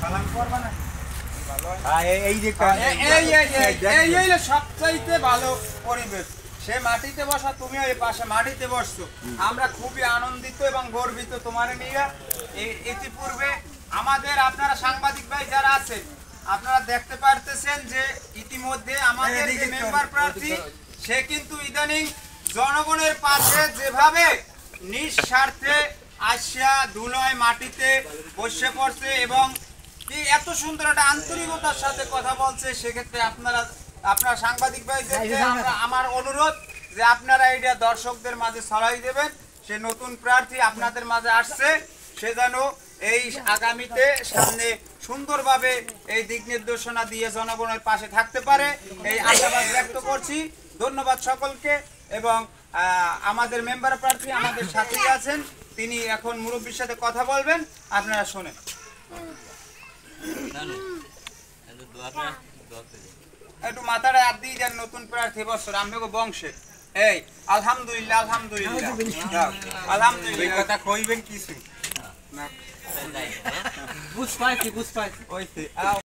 সালাম করবা না এই যে এই সবচাইতে ভালো পরিবেশ। সে মাটিতে বসা, তুমি ওই পাশে মাটিতে বসছো। আমরা খুবই আনন্দিত এবং গর্বিত তোমার নিয়ে। ইতিপূর্বে আমাদের আপনারা সাংবাদিক ভাই যারা আছেন, আপনারা দেখতে পারতেছেন যে ইতিমধ্যে আমাদের যে মেম্বার প্রার্থী সে কিন্তু ইদানিং জনগণের পাশে যেভাবে নিঃস্বার্থে আসিয়া ধুলোয় মাটিতে বসে পড়ছে এবং কি এত সুন্দর একটা আন্তরিকতার সাথে কথা বলছে, সেক্ষেত্রে আপনারা সাংবাদিক ভাইদের আমার অনুরোধ যে আপনারা এটা দর্শকদের মাঝে ছড়াই দেবেন। সে নতুন প্রার্থী আপনাদের মাঝে আসছে, সে যেন এই আগামীতে সামনে সুন্দরভাবে এই দিক নির্দেশনা দিয়ে জনগণের পাশে থাকতে পারে, এই আশাবাদ ব্যক্ত করছি। ধন্যবাদ সকলকে। এবং আমাদের মেম্বার প্রার্থী আমাদের সাথেই আছেন, তিনি এখন মুরব্বীর সাথে কথা বলবেন, আপনারা শোনেন। একটু মাথাটা হাত দিয়ে দেন। নতুন প্রার্থী বছর আমগো বংশে এই আলহামদুলিল্লাহ আলহামদুলিল্লাহ আলহামদুলিল্লাহ কথা কইবেন কিছু না বুঝ পাইছি ওইতে